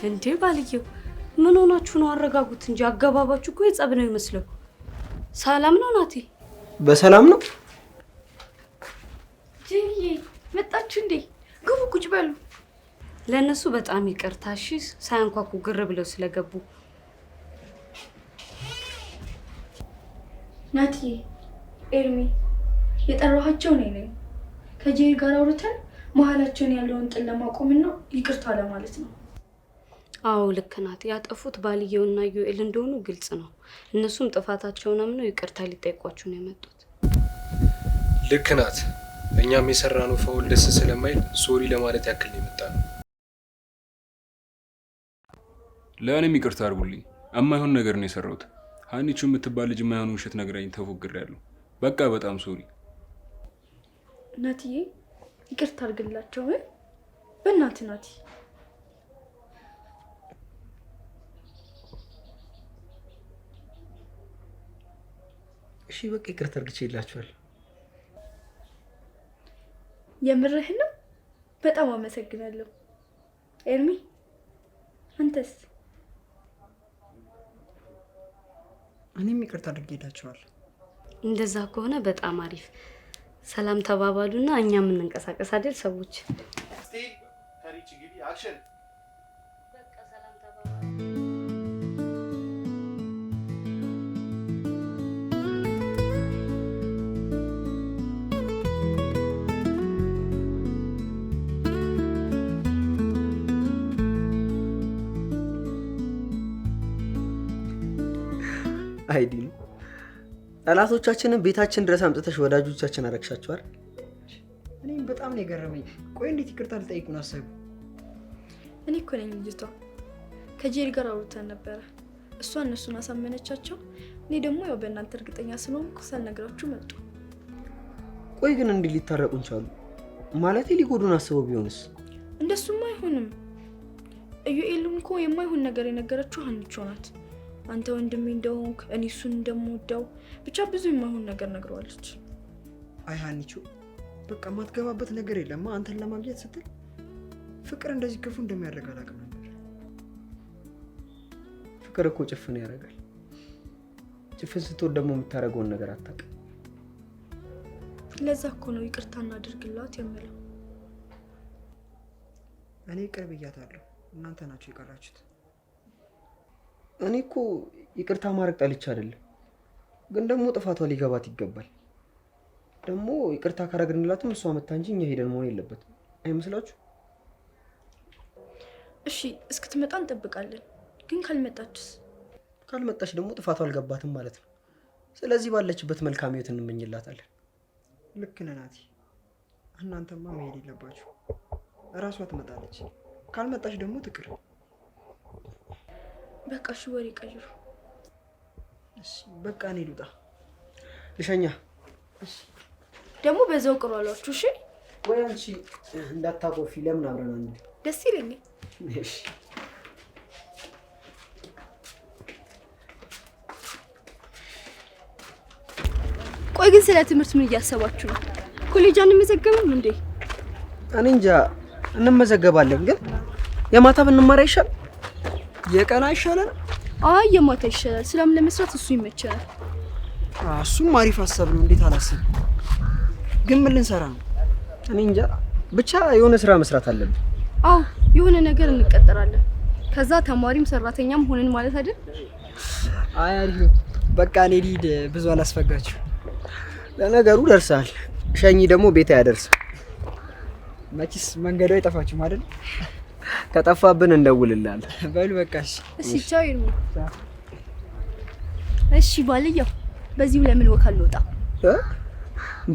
እንዴ ባልየው ምን ሆናችሁ ነው? አረጋጉት እንጂ አገባባችሁ እኮ የጸብ ነው ይመስለው። ሰላም ነው ናቲ? በሰላም ነው። ጂዬ መጣችሁ እንዴ? ግቡ ቁጭ በሉ። ለነሱ በጣም ይቅርታ እሺ፣ ሳያንኳኩ ግር ብለው ስለገቡ። ናቲ ኤርሚ የጠራኋቸው ነኝ። ከጄሪ ጋር አውርተን መሀላቸውን ያለውን ጥል ለማቆምና ይቅርታ ለማለት ነው። አዎ ልክ ናት። ያጠፉት ባልየውና ዩኤል እንደሆኑ ግልጽ ነው። እነሱም ጥፋታቸውን አምነው ይቅርታ ሊጠይቋችሁ ነው የመጡት። ልክ ናት። እኛም የሰራነው ፈውል ደስ ስለማይል ሶሪ ለማለት ያክል ነው የመጣነው። ለእኔም ይቅርታ አድርጉልኝ። የማይሆን ነገር ነው የሰራሁት። ሀኒቹ የምትባል ልጅ የማይሆን ውሸት ነግራኝ ተፎግሬያለሁ። በቃ በጣም ሶሪ። ናቲዬ ይቅርታ አድርግላቸው በእናትህ ናቲ። እሺ በቃ ይቅርታ አድርግቼላችኋል። የምርህ ነው? በጣም አመሰግናለሁ ኤርሚ። አንተስ? እኔም ይቅርታ አድርጌላችኋል። እንደዛ ከሆነ በጣም አሪፍ። ሰላም ተባባሉና እኛም እንንቀሳቀስ አይደል ሰዎች? እስቲ ከሪች ግቢ አክሽን። በቃ ሰላም ተባባሉ። አይዲ ነው። ጠላቶቻችንን ቤታችን ድረስ አምጥተሽ ወዳጆቻችን አረግሻቸዋል። እኔም በጣም ነው የገረመኝ። ቆይ እንዴት ይቅርታ ልጠይቁን አሰቡ? እኔ እኮ ነኝ ልጅቷ። ከጄሪ ጋር አውርተን ነበረ። እሷ እነሱን አሳመነቻቸው። እኔ ደግሞ ያው በእናንተ እርግጠኛ ስለሆንኩ ሳልነግራችሁ መጡ። ቆይ ግን እንዲህ ሊታረቁን ቻሉ? ማለት ሊጎዱን አስበው ቢሆንስ? እንደሱማ አይሆንም። እዩኤልም እኮ የማይሆን ነገር የነገረችው ሀኒቾ ናት። አንተ ወንድሜ እንደሆንክ እኔ እሱን እንደምወደው ብቻ ብዙ የማይሆን ነገር ነግረዋለች። አይ ሀኒቾ በቃ ማትገባበት ነገር የለማ። አንተን ለማግኘት ስትል ፍቅር እንደዚህ ክፉ እንደሚያደርግ አላውቅም ነበር። ፍቅር እኮ ጭፍን ያደርጋል። ጭፍን ስትወድ ደግሞ የምታደርገውን ነገር አታውቅም። ለዛ እኮ ነው ይቅርታ እናድርግላት የምለው። እኔ ቅርብ እያታለሁ፣ እናንተ ናችሁ የቀራችሁት። እኔ እኮ ይቅርታ ማድረግ ጠልቼ አይደለም፣ ግን ደግሞ ጥፋቷ ሊገባት ይገባል። ደግሞ ይቅርታ ካረግንላትም እሷ መታ እንጂ እኛ ሄደን መሆን የለበትም። አይመስላችሁ? እሺ እስክትመጣ እንጠብቃለን። ግን ካልመጣችስ? ካልመጣች ደግሞ ጥፋቷ አልገባትም ማለት ነው። ስለዚህ ባለችበት መልካም ህይወት እንመኝላታለን። ልክ ነህ ናቲ። እናንተማ መሄድ የለባችሁ። እራሷ ትመጣለች። ካልመጣች ደግሞ ትቅር። በቃ እሺ ወሬ ቀይሩ። እሺ በቃ እኔ ልውጣ። ልሸኛ። እሺ ደግሞ በዛው ቅሩ አሏችሁ። እሺ ወይ አንቺ እንዳታቆፊ ለምን አብረን አንድ? ደስ ይለኛል። እሺ ቆይ ግን ስለ ትምህርት ምን እያሰባችሁ ነው? ኮሌጅ አንመዘገብም እንዴ? እኔ እንጃ። እንመዘገባለን፣ ግን የማታ ብንማር አይሻል? የቀን አይሻለን? አይ የማታ ይሻላል። ስራም ለመስራት እሱ ይመቸናል። እሱም አሪፍ ሀሳብ ነው። እንዴት አላሰብም? ግን ምን ልንሰራ ነው? እኔ እንጃ። ብቻ የሆነ ስራ መስራት አለብን። አዎ የሆነ ነገር እንቀጠራለን። ከዛ ተማሪም ሰራተኛም ሆነን ማለት አይደል? አይ አሪፍ። በቃ እኔ ልሂድ፣ ብዙ አላስፈጋችሁ። ለነገሩ ደርሰሃል። ሸኝ ደግሞ ቤት ያደርስ። መቼስ መንገዱ አይጠፋችሁም አይደል? ከጠፋብን እንደውልልሃለን። በሉ በቃ እሺ። እሺ ቻው ይርሙ። እሺ ባልየው በዚሁ ለምን ወክ አልወጣ?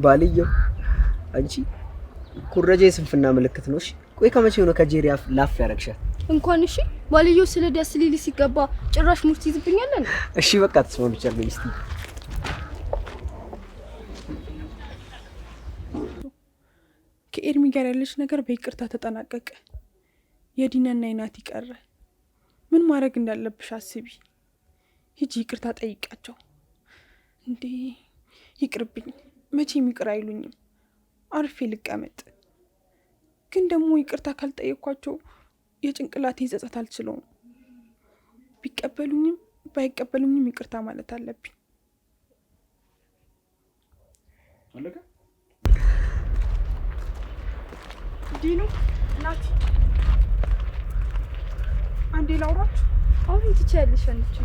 ባልየው አንቺ ኩረጃ የስንፍና ምልክት ነው። እሺ ቆይ ከመቼ ነው ከጄሪ ላፍ ያረግሻል? እንኳን እሺ ባልየው ስለ ደስ ሊል ሲገባ ጭራሽ ሙርት ይዝብኛል። እሺ በቃ ተስማምቻለሁ። እስቲ ከኤርሚ ጋር ያለች ነገር በይቅርታ ተጠናቀቀ። የዲናና የናቲ ቀረ። ምን ማድረግ እንዳለብሽ አስቢ። ሂጂ ይቅርታ ጠይቃቸው። እንዴ ይቅርብኝ፣ መቼም ይቅር አይሉኝም። አርፌ ልቀመጥ። ግን ደግሞ ይቅርታ ካልጠየኳቸው የጭንቅላቴ ጸጸት አልችለውም። ቢቀበሉኝም ባይቀበሉኝም ይቅርታ ማለት አለብኝ። አለቀ። ዲኑ ናቲ፣ አንዴ ላውራችሁ። አሁን ትችያለሽ አንቺ።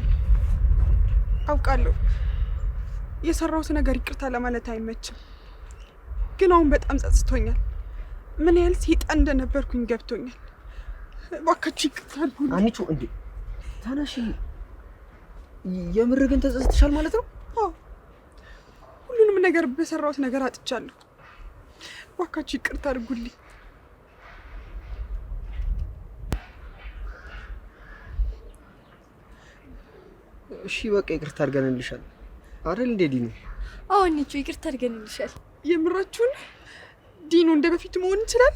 አውቃለሁ የሰራሁት ነገር ይቅርታ ለማለት አይመችም፣ ግን አሁን በጣም ጸጽቶኛል። ምን ያህል ሰይጣን እንደነበርኩኝ ገብቶኛል። እባካችሁ ይቅርታ አድርጉልኝ። ሀኒቾ እንዴ ታናሽ፣ የምር ግን ተጸጽተሻል ማለት ነው? አዎ፣ ሁሉንም ነገር በሰራሁት ነገር አጥቻለሁ። እባካችሁ ይቅርታ አድርጉልኝ። እሺ በቃ ይቅርታ አድርገንልሻል አይደል እንዴ ዲኑ? አዎ አንቺ ይቅርታ አድርገንልሻል። የምራችሁን? ዲኑ እንደ በፊት መሆን ይችላል?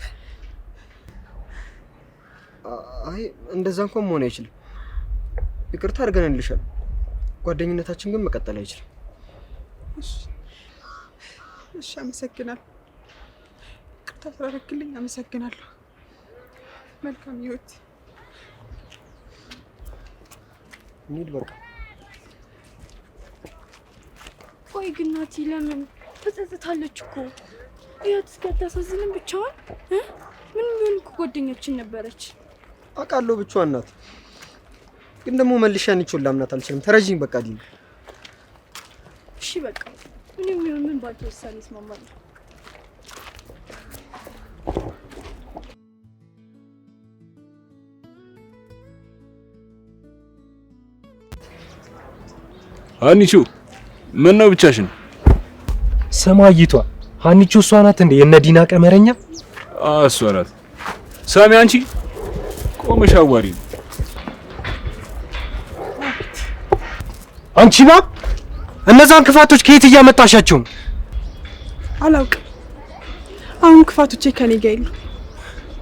አይ እንደዛ እንኳን መሆን አይችልም። ይቅርታ አድርገንልሻል። ጓደኝነታችን ግን መቀጠል አይችልም። እሺ አመሰግናለሁ። ይቅርታ ስላደረግልኝ አመሰግናለሁ። መልካም ህይወት። እንሂድ በቃ። ቆይ ግን ናቲ ለምን ተጸጽታለች እኮ? እያት እስከታሳዝንም ብቻዋን ምን ምን ጓደኛችን ነበረች። አውቃለሁ ብቻዋን ናት፣ ግን ደግሞ መልሼ ሀኒቾን ላምናት አልችልም። ተረጂኝ በቃ ዲኑ። እሺ በቃ ምን ባንተ ውሳኔ እስማማለሁ። ሀኒቾ ምን ነው ብቻሽን? ሰማይቷ ሀኒቾ እሷ ናት እንዴ? የነ ዲና ቀመረኛ? እሷ ናት። ሳሚ አንቺ ቆመሽ አዋሪ። አንቺ ባብ እነዛን ክፋቶች ከየት እያመጣሻቸው? አላውቅም። አሁን ክፋቶቼ ከኔ ጋር የሉ።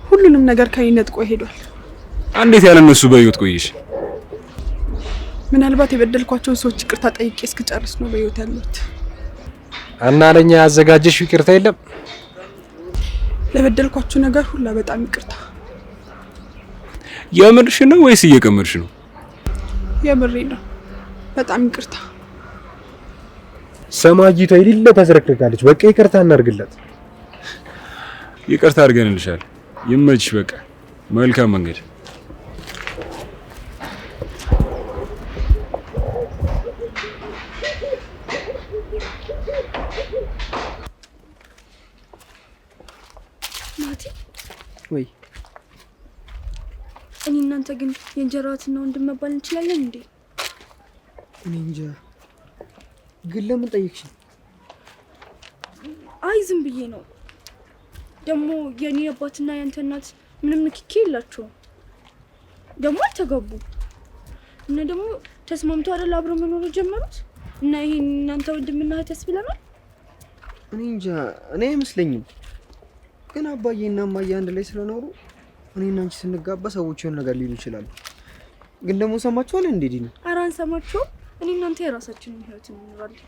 ሁሉንም ነገር ከኔ ነጥቆ ሄዷል። እንዴት ያለ እነሱ በህይወት ቆየሽ? ምናልባት የበደልኳቸውን ሰዎች ይቅርታ ጠይቄ እስክጨርስ ነው በህይወት ያለሁት። እና ለኛ ያዘጋጀሽው ይቅርታ የለም? ለበደልኳችሁ ነገር ሁላ በጣም ይቅርታ። የምርሽ ነው ወይስ እየቀመርሽ ነው? የምሬ ነው። በጣም ይቅርታ። ሰማይቷ የሌለ ተዝረክርካለች። በቃ ይቅርታ እናድርግላት። ይቅርታ አድርገንልሻል። ይመችሽ። በቃ መልካም መንገድ። ናቲ ወይ እኔ እናንተ ግን የእንጀራትና ወንድም መባል እንችላለን እንዴ? እኔ እንጃ። ግን ለምን ጠየቅሽ? አይ ዝም ብዬ ነው። ደግሞ የኔ አባትና ያንተ እናት ምንም ንክኪ የላቸውም። ደግሞ አልተጋቡ እና ደግሞ ተስማምተው አይደል አብረው መኖር ጀመሩት። እና ይሄን እናንተ ወንድምና እህት ያስብለናል? እኔ እንጃ። እኔ አይመስለኝም። ግን አባዬና እማዬ አንድ ላይ ስለኖሩ እኔና አንቺ ስንጋባ ሰዎች የሆነ ነገር ሊሉ ይችላሉ። ግን ደግሞ ሰማችኋል እንዴ ዲኑ? ኧረ አንሰማቸውም። እኔ እናንተ የራሳችንን ህይወት እንኖራለን።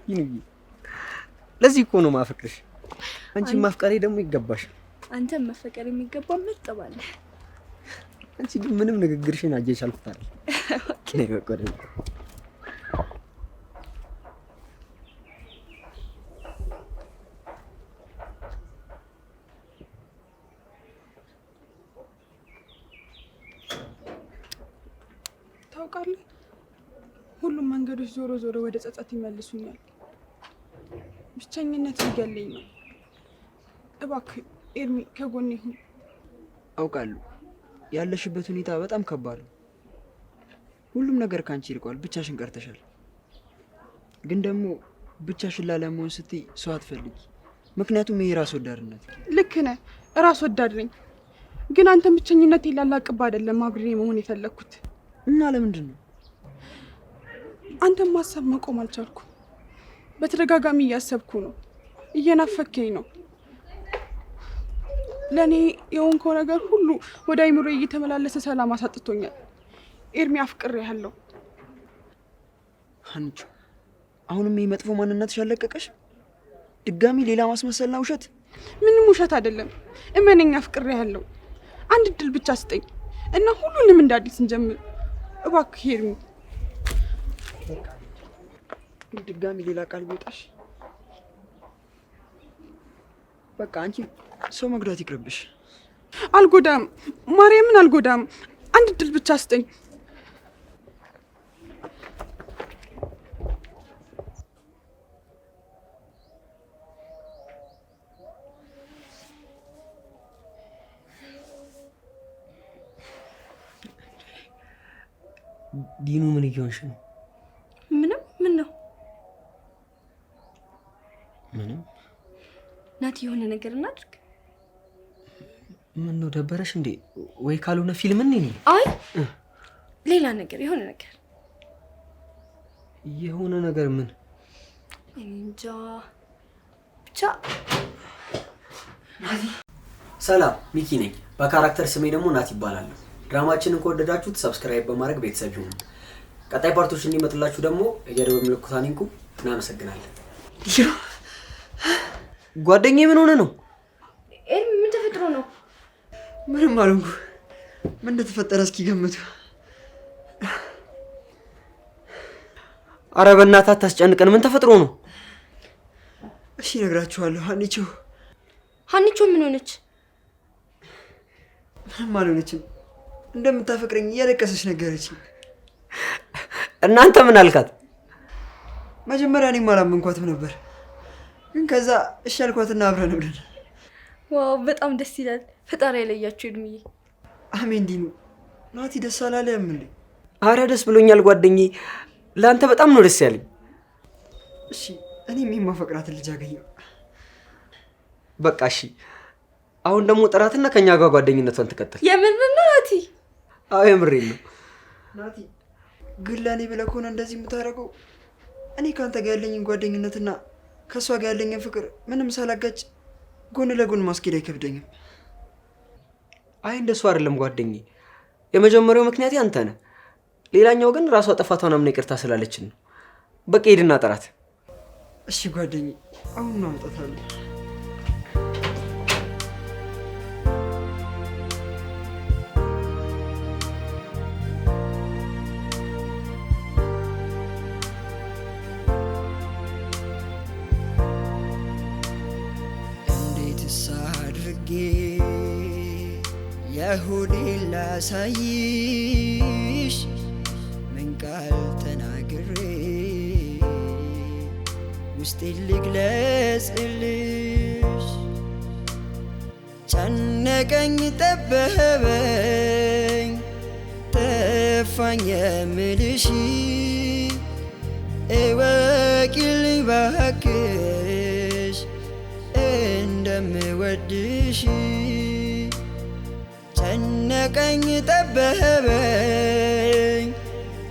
ይኑዬ፣ ለዚህ እኮ ነው ማፈቅርሽ። አንቺ ማፍቀሬ ደግሞ ይገባሻል። አንተ መፈቀር የሚገባ መጥባለ። አንቺ ግን ምንም ንግግርሽን አጀሽ አልፍታል። ነይ በቃ ደግሞ ታውቃለህ፣ ሁሉም መንገዶች ዞሮ ዞሮ ወደ ጸጸት ይመልሱኛል። ብቸኝነት ሊገለኝ ነው። እባክህ ኤርሚ ከጎኔ ሁን። አውቃለሁ ያለሽበት ሁኔታ በጣም ከባድ ነው። ሁሉም ነገር ካንቺ ይርቋል። ብቻሽን ቀርተሻል። ግን ደግሞ ብቻሽን ላለመሆን ስትይ ሰው አትፈልጊ። ምክንያቱም ይሄ ራስ ወዳድነት። ልክ ነህ፣ ራስ ወዳድ ነኝ። ግን አንተን ብቸኝነት ላላቅብ አይደለም አብሬ መሆን የፈለግኩት። እና ለምንድን ነው? አንተን ማሰብ መቆም አልቻልኩም። በተደጋጋሚ እያሰብኩ ነው። እየናፈከኝ ነው። ለኔ የሆንከው ነገር ሁሉ ወደ አይምሮ እየተመላለሰ ሰላም አሳጥቶኛል። ኤርሚ አፍቅሬሃለሁ። ሀኒቾ አሁንም ይሄ መጥፎ ማንነትሽ ያለቀቀሽ? ድጋሚ ሌላ ማስመሰልና ውሸት? ምንም ውሸት አይደለም። እመነኝ፣ አፍቅሬሃለሁ። አንድ እድል ብቻ ስጠኝ እና ሁሉንም እንደ አዲስ እንጀምር እባክህ ኤርሚ። ድጋሚ ሌላ ቃል ቢወጣሽ በቃ አንቺ ሰው መጉዳት ይቅርብሽ። አልጎዳም፣ ማርያምን አልጎዳም። አንድ እድል ብቻ ስጠኝ። ዲኑ ምን እየሆንሽ ነው? ምንም። ምን ነው? ምንም። ናቲ የሆነ ነገር እናድርግ። ምን ነው ደበረሽ እንዴ? ወይ ካልሆነ ፊልም እንኔ? አይ ሌላ ነገር፣ የሆነ ነገር። የሆነ ነገር ምን? እንጃ ብቻ። ሰላም፣ ሚኪ ነኝ። በካራክተር ስሜ ደግሞ ናቲ ይባላል። ድራማችንን ከወደዳችሁት ሰብስክራይብ በማድረግ ቤተሰብ ይሁኑ። ቀጣይ ፓርቶች እንዲመጡላችሁ ደግሞ የደወል ምልክቱን አንኩ። እናመሰግናለን። ጓደኛዬ ምን ሆነ ነው? ኤርሚ ምን ተፈጥሮ ነው? ምንም አልሆንኩ። ምን እንደተፈጠረ እስኪ ገምቱ። አረ በእናትህ አታስጨንቀን። ምን ተፈጥሮ ነው? እሺ እነግራችኋለሁ። ሀኒቾ ምን ሆነች? ምንም አልሆነችም። እንደምታፈቅረኝ እያለቀሰች ነገረችኝ። እናንተ ምን አልካት? መጀመሪያ እኔም አላመንኳትም ነበር፣ ግን ከዛ እሺ አልኳትና አብረን ብለን። ዋው በጣም ደስ ይላል። ፈጣሪ ያለያችሁ እድሜዬ። አሜን። ዲኑ ናቲ ደስ አላለህም እንዴ? አረ ደስ ብሎኛል ጓደኛዬ። ለአንተ በጣም ነው ደስ ያለኝ። እሺ እኔም የማፈቅራትን ልጅ አገኘሁ። በቃ እሺ፣ አሁን ደግሞ ጥራትና ከኛ ጋር ጓደኝነቷን ትቀጥል። የምር ነው ናቲ? አዎ የምሬን ነው ናቲ። ግን ለእኔ ብለህ ከሆነ እንደዚህ የምታደርገው እኔ ከአንተ ጋር ያለኝን ጓደኝነትና ከእሷ ጋር ያለኝን ፍቅር ምንም ሳላጋጭ ጎን ለጎን ማስኬድ አይከብደኝም። አይ እንደሱ አይደለም ጓደኛዬ። የመጀመሪያው ምክንያት አንተ ነህ። ሌላኛው ግን ራሷ ጥፋቷን አምና ይቅርታ ስላለችን ነው። በቃ ሄድና ጥራት። እሺ ጓደኛዬ፣ አሁን ነው አምጣታለሁ። የሆዴን ላሳይሽ ምን ቃል ተናግሬ ውስጤን ልግለጽልሽ። ጨነቀኝ ጠበበኝ ጠፋኝ የምልሽ እወቂልኝ ባክሽ እንደምወድሽ። ጨነቀኝ ጠበበኝ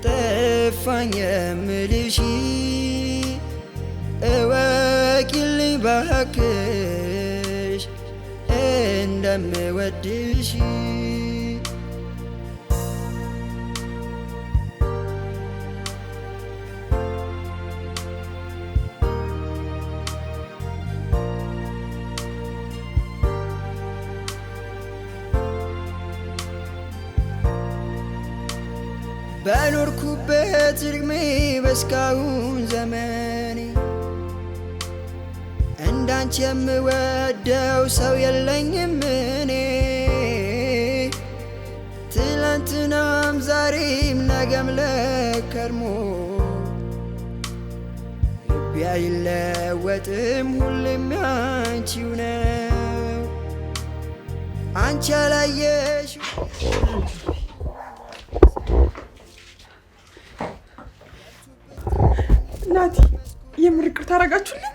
ጠፋኝ የምልሽ እወቂልኝ ባክሽ እንደምወድሽ። በኖርኩበት እድሜ በስካሁን ዘመኔ እንዳንቺ የምወደው ሰው የለኝም እኔ። ትላንትናም ዛሬም ነገም ለከርሞ ልቤ አይለወጥም ሁሌም ያንቺው ነው። አንቺ ያላየሽ ናቲ የምር ይቅርታ አደረጋችሁልኝ?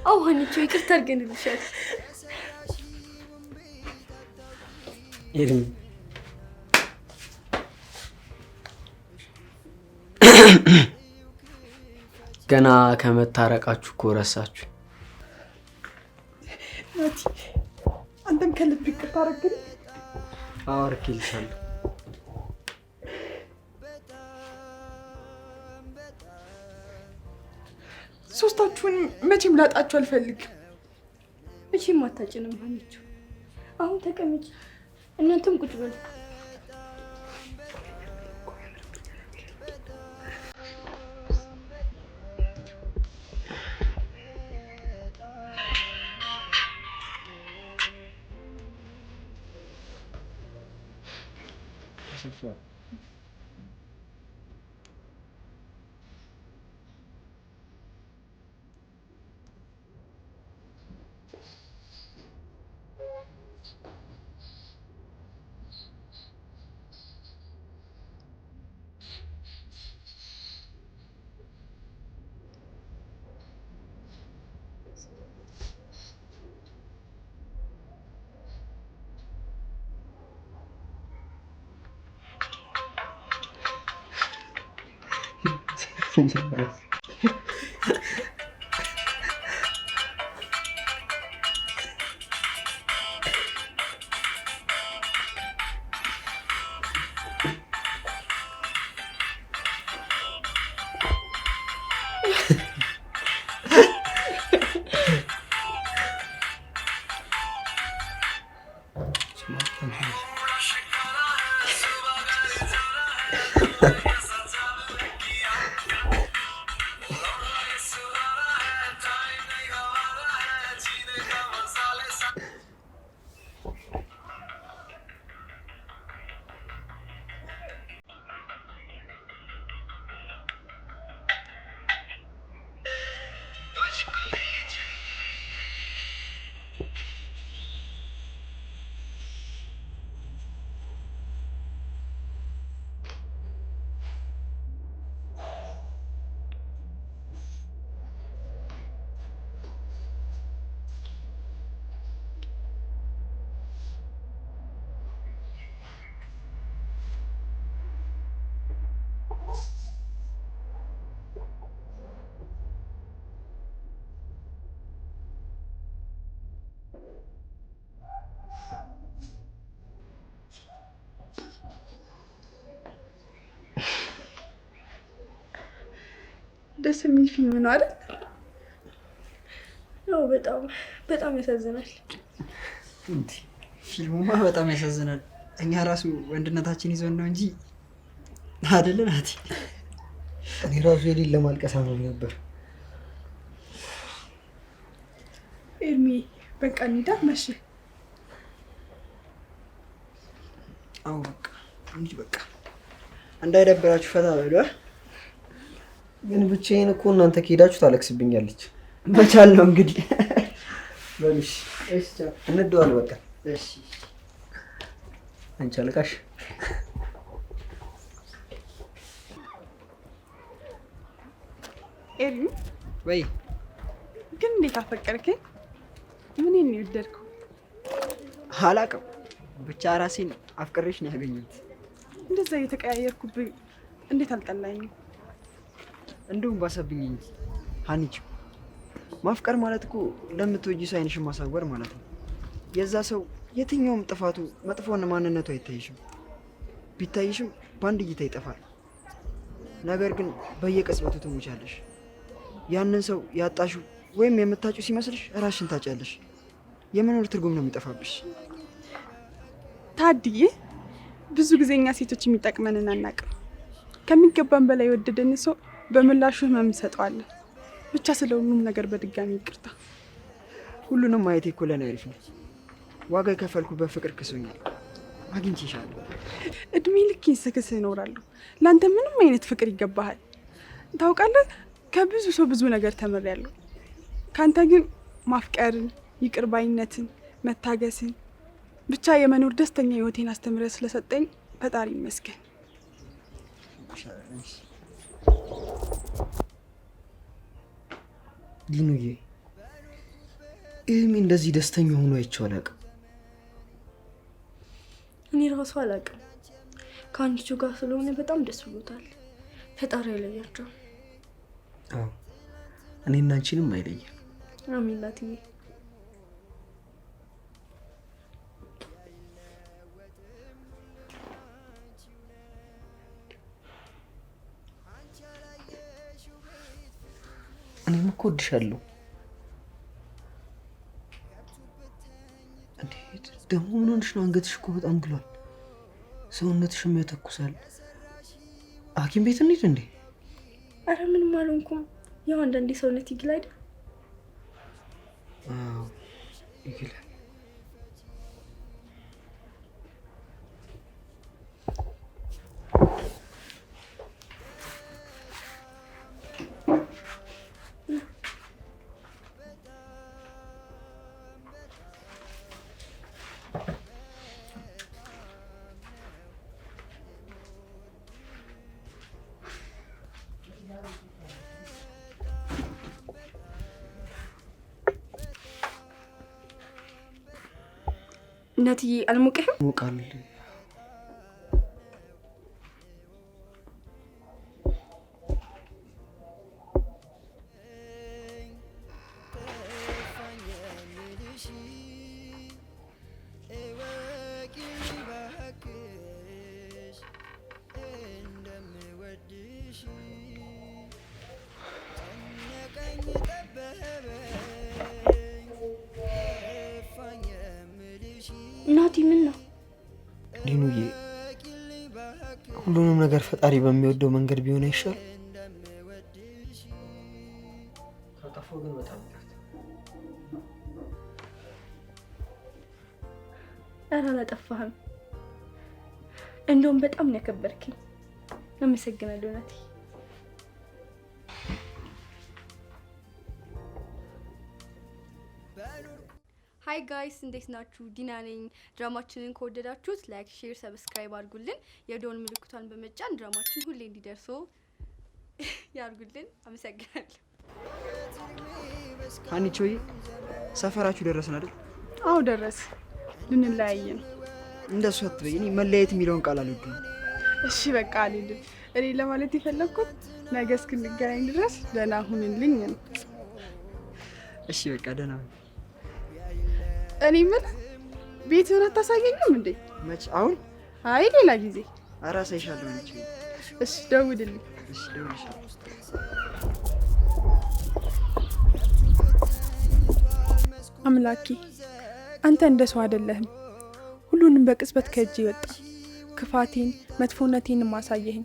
አዎ ሀኒቾ ይቅርታ አድርገንልሻል። ኤርሚ ገና ከመታረቃችሁ እኮ ረሳችሁ። ናቲ አንተም ከልብ ይቅርታ አደረግልኝ? አዎ አድርጌልሻለሁ። ሶስታችሁን መቼም ላጣችሁ አልፈልግም። መቼም አታጭንም ሀኒቾ። አሁን ተቀመጪ። እናንተም ቁጭ በሉ። ደስ የሚል ፊልም ነው አይደል? ያው በጣም ያሳዝናል። ፊልሙማ በጣም ያሳዝናል። እኛ ራሱ ወንድነታችን ይዞን ነው እንጂ አይደል ናቲ? እኔ ራሱ የሌለ ማልቀስ አሞኝ ነበር። ኤርሚ በቃ እንሂዳ መቼ? አዎ በቃ እንሂድ። በቃ እንዳይደብራችሁ ፈታ በሉ። ግን ብቻዬን እኮ እናንተ ከሄዳችሁ ታለቅስብኛለች። መቻል ነው እንግዲህ። በልሽ እንደዋል በቃ። እሺ አንቺ አልቃሽ። ኤርሚ ወይ ግን እንዴት አፈቀርከኝ? ምንን ነው የወደድከው? አላውቅም፣ ብቻ ራሴን አፍቅሬሽ ነው ያገኘሁት። እንደዛ እየተቀያየርኩብኝ እንዴት አልጠላኝም? እንደውም ባሰብኝ እንጂ ሀኒች፣ ማፍቀር ማለት እኮ ለምትወጂ ሰው ዓይንሽን ማሳወር ማለት ነው። የዛ ሰው የትኛውም ጥፋቱ መጥፎና ማንነቱ አይታይሽም። ቢታይሽም በአንድ እይታ ይጠፋል። ነገር ግን በየቅጽበቱ ትሞቻለሽ። ያንን ሰው ያጣሽው ወይም የምታጪው ሲመስልሽ ራስሽን ታጫለሽ። የመኖር ትርጉም ነው የሚጠፋብሽ። ታድዬ ብዙ ጊዜ እኛ ሴቶች የሚጠቅመንን አናውቅም። ከሚገባን በላይ የወደደን ሰው በምላሹ ህመም እንሰጠዋለን። ብቻ ስለ ሁሉም ነገር በድጋሚ ይቅርታ። ሁሉንም ማየቴ እኮ ለእኔ አሪፍ ነው። ዋጋ የከፈልኩበት ፍቅር ክሶኛል። አግኝቼሻለሁ። እድሜ ልኬን ስክስህ እኖራለሁ። ለአንተ ምንም አይነት ፍቅር ይገባሃል። ታውቃለህ፣ ከብዙ ሰው ብዙ ነገር ተምሬያለሁ። ከአንተ ግን ማፍቀርን፣ ይቅር ባይነትን፣ መታገስን፣ ብቻ የመኖር ደስተኛ ህይወቴን አስተምረህ ስለሰጠኝ ፈጣሪ ይመስገን። ዲኑዬ፣ ኤርሚ እንደዚህ ደስተኛ ሆኖ አይቼው አላውቅም። እኔ ራሱ አላውቅም። ከአንቺ ጋር ስለሆነ በጣም ደስ ብሎታል። ፈጣሪ አይለያቸው። አዎ እኔና አንቺንም አይለየም። አሜን ናትዬ። እኔም እኮ እወድሻለሁ። እንዴ ደግሞ ምን ሆነሽ ነው? አንገትሽ እኮ በጣም ግሏል። ሰውነትሽም ያተኩሳል። ሐኪም ቤት እንሂድ እንዴ? አረ ምንም አልሆንኩም። ያው አንዳንዴ ሰውነት ይግል አይደል? አዎ ይግላል። እናትዬ አልሞቀህም? ሞቃል። እናቴ ምን ነው? ዲኑዬ ሁሉንም ነገር ፈጣሪ በሚወደው መንገድ ቢሆን አይሻል? ካጠፋው ግን በጣም ኧረ አላጠፋህም። እንደውም በጣም ነው ያከበርከኝ። አመሰግናለሁ እናቴ። ሃይ ጋይስ እንዴት ናችሁ? ዲና ነኝ። ድራማችንን ከወደዳችሁት ላይክ፣ ሼር፣ ሰብስክራይብ አድርጉልን። የደወል ምልክቷን በመጫን ድራማችን ሁሌ እንዲደርሶ ያርጉልን። አመሰግናለሁ። ሀኒቾዬ ሰፈራችሁ ደረስን አይደል? አዎ ደረስ። ልንለያየ ነው። እንደሱ አትበይ። እኔ መለያየት የሚለውን ቃል አልወድም። እሺ በቃ አልሄድም። እኔ ለማለት የፈለግኩት ነገ እስክንገናኝ ድረስ ደህና ሁንልኝ ነው። እሺ በቃ ደህና ሁን። እኔ ምን ቤትህን አታሳየኝም እንዴ? መች አሁን? አይ ሌላ ጊዜ። ኧረ አሳይሻለሁ እንጂ። እሺ ደውልልኝ። እሺ ደውልልሻለሁ። አምላኬ አንተ እንደ ሰው አይደለህም። ሁሉንም በቅጽበት ከእጄ ወጣ። ክፋቴን መጥፎነቴን ማሳየህኝ።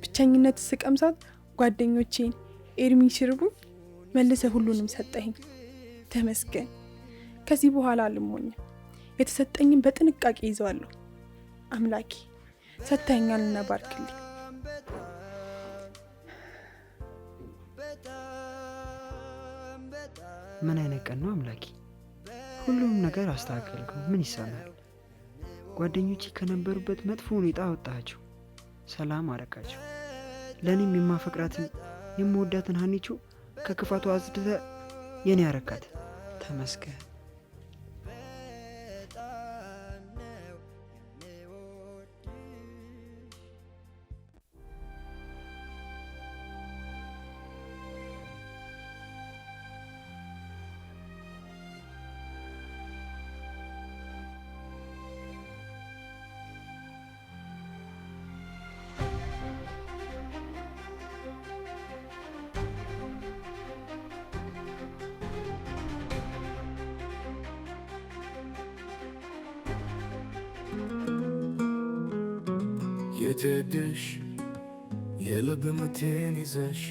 ብቸኝነት ስቀምሳት ጓደኞቼን ኤርሚ ሲርቡኝ መልሰህ ሁሉንም ሰጠኸኝ። ተመስገን። ከዚህ በኋላ አልሞኝም። የተሰጠኝን በጥንቃቄ ይዘዋለሁ። አምላኬ ሰጥተኸኛልና ባርክልኝ። ምን አይነት ቀን ነው አምላኬ? ሁሉም ነገር አስተካከልከው። ምን ይሳናል? ጓደኞቼ ከነበሩበት መጥፎ ሁኔታ አወጣቸው፣ ሰላም አረካቸው። ለእኔም የማፈቅራትን የምወዳትን ሀኒቾ ከክፋቱ አጽድተ የኔ ያረካት። ተመስገን። የትድሽ የልብ ምቴን ይዘሽ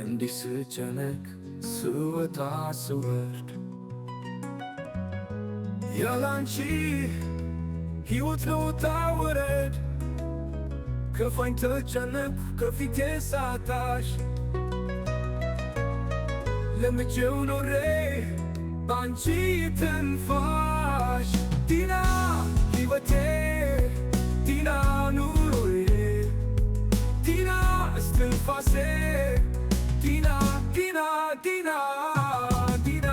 እንዲህ ስጨነቅ ስወጣ ስወርድ ያላንቺ ሕይወት ለውጣ ወረድ ከፋኝ ተጨነቅኩ ከፊቴ ሳታሽ ለምጄው ኖሬ ባንቺ ትንፋሽ ዲና ሕይወቴ ዲና ኑሮዬ ዲና እስትንፋሴ ዲና ዲና ዲና ዲና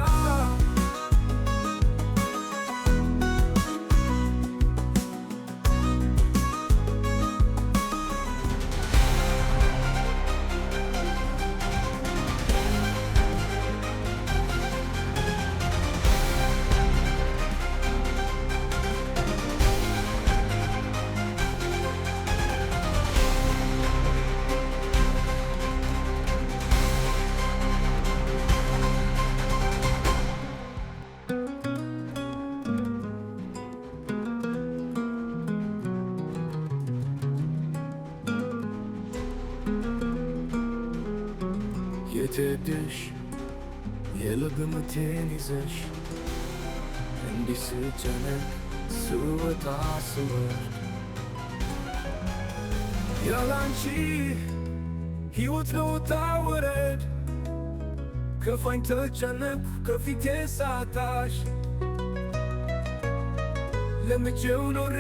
የት ሄድሽ የልብ ምቴን ይዘሽ እንዲህ ስጨነቅ ስወጣ ስወርድ ያላንቺ ሕይወት ነው ውጣ ውረድ ከፋኝ ተጨነቅኩ ከፊቴ ሳታሽ ለምጄው ኖሬ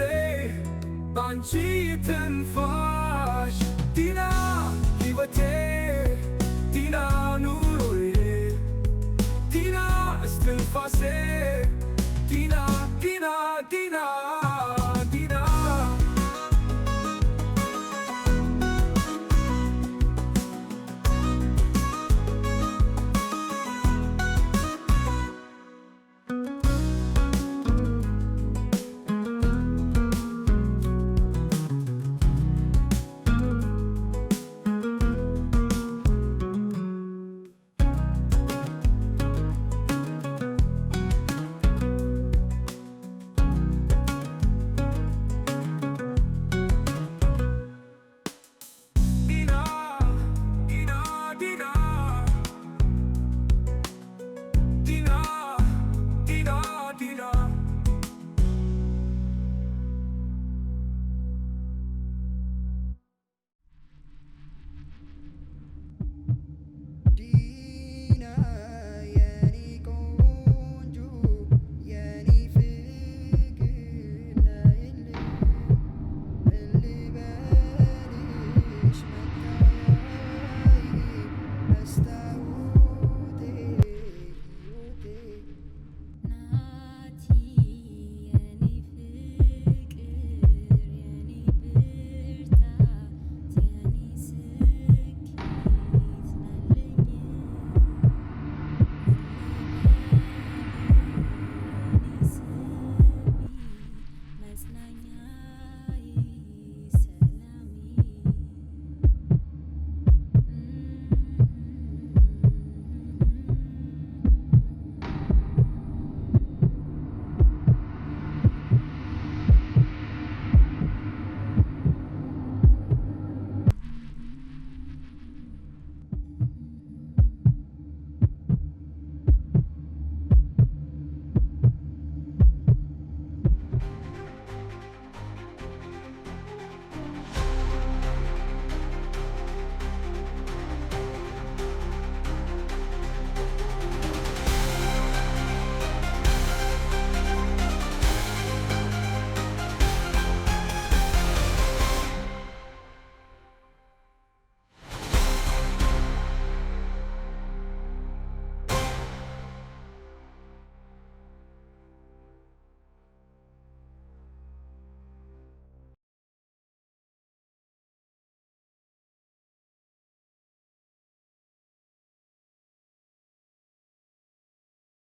ባንቺ ትንፋሽ ዲና ሕይወቴ ዲና ኑሮዬ ዲና እስትንፋሴ